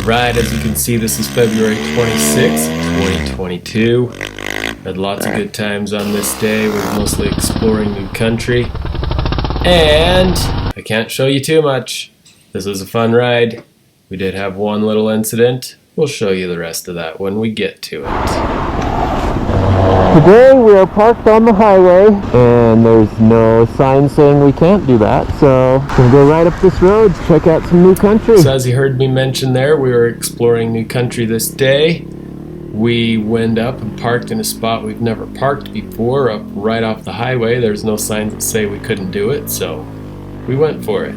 Alright, as you can see, this is February 26th, 2022. Had lots of good times on this day. We're mostly exploring new country. And I can't show you too much. This was a fun ride. We did have one little incident. We'll show you the rest of that when we get to it. Today we are parked on the highway and there's no sign saying we can't do that, so we're gonna go right up this road, check out some new country. So as you heard me mention there, we were exploring new country this day. We went up and parked in a spot we've never parked before, up right off the highway. There's no signs that say we couldn't do it, so we went for it.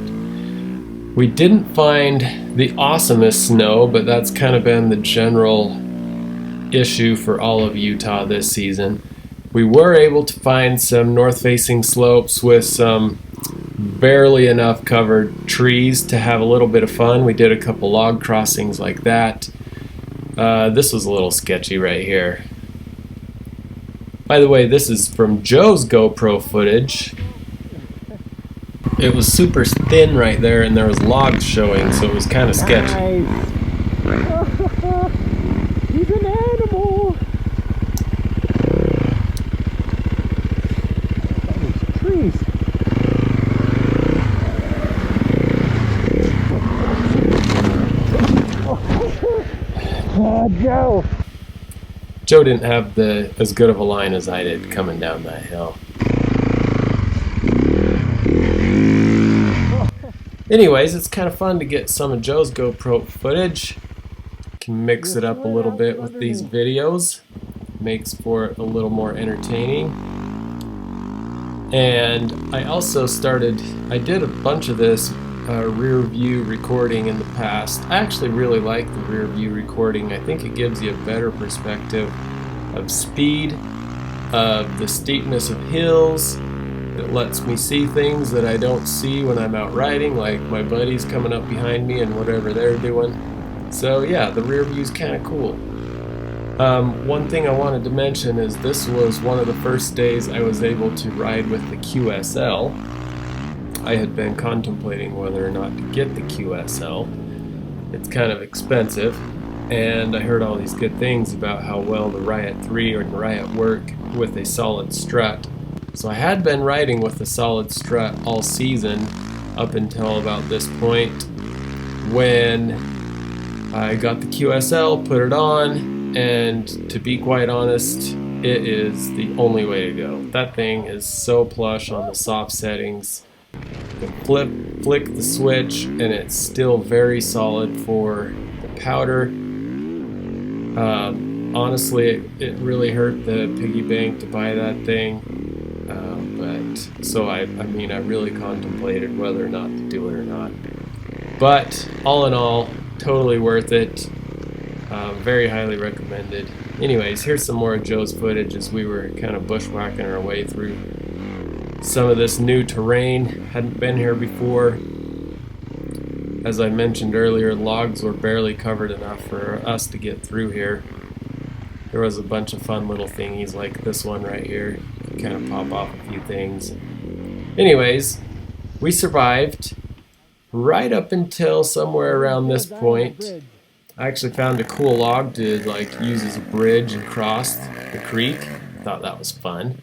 We didn't find the awesomest snow, but that's kind of been the general issue for all of Utah this season. We were able to find some north-facing slopes with some barely enough covered trees to have a little bit of fun. We did a couple log crossings like that. This was a little sketchy right here. By the way, this is from Joe's Gopro footage. It was super thin right there and there was logs showing, so it was kind of sketchy. He's an animal! Those trees. Oh, Joe! Joe didn't have as good of a line as I did coming down that hill. Anyways, it's kind of fun to get some of Joe's GoPro footage. Can mix it up a little bit with these videos. Makes for it a little more entertaining. And I also I did a bunch of this rear view recording in the past. I actually really like the rear view recording. I think it gives you a better perspective of speed, of the steepness of hills. It lets me see things that I don't see when I'm out riding, like my buddies coming up behind me and whatever they're doing. So yeah, the rear view's kind of cool. One thing I wanted to mention is this was one of the first days I was able to ride with the QSL. I had been contemplating whether or not to get the QSL. It's kind of expensive, and I heard all these good things about how well the Riot 3 and Riot work with a solid strut. So I had been riding with a solid strut all season up until about this point when I got the QSL, put it on, and to be quite honest, it is the only way to go. That thing is so plush on the soft settings. You can flick the switch and it's still very solid for the powder. Honestly, it really hurt the piggy bank to buy that thing. I mean, I really contemplated whether or not to do it or not. But all in all, totally worth it. Very highly recommended. Anyways, here's some more of Joe's footage as we were kind of bushwhacking our way through some of this new terrain. Hadn't been here before. As I mentioned earlier, logs were barely covered enough for us to get through here. There was a bunch of fun little thingies like this one right here. Kind of pop off a few things. Anyways, we survived right up until somewhere around this point. I actually found a cool log to use as a bridge and cross the creek. Thought that was fun.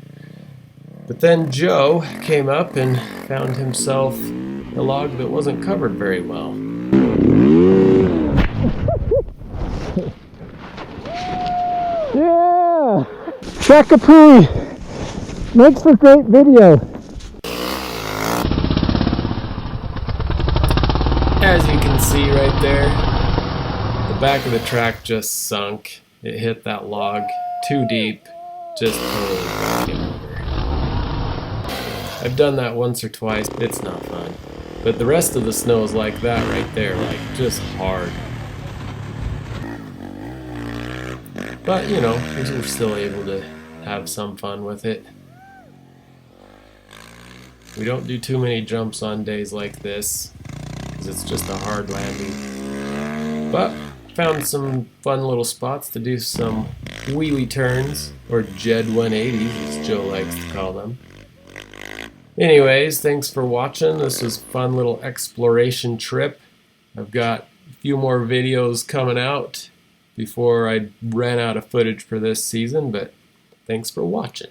But then Joe came up and found himself a log that wasn't covered very well. Yeah! Shakapoo! Makes for great video. As you can see right there, the back of the track just sunk. It hit that log too deep, just totally knocked it over. I've done that once or twice, it's not fun. But the rest of the snow is like that right there, like just hard. But you know, we're still able to have some fun with it. We don't do too many jumps on days like this, because it's just a hard landing. But found some fun little spots to do some wheelie turns, or GET 180s as Joe likes to call them. Anyways, thanks for watching. This was a fun little exploration trip. I've got few more videos coming out before I ran out of footage for this season, but thanks for watching.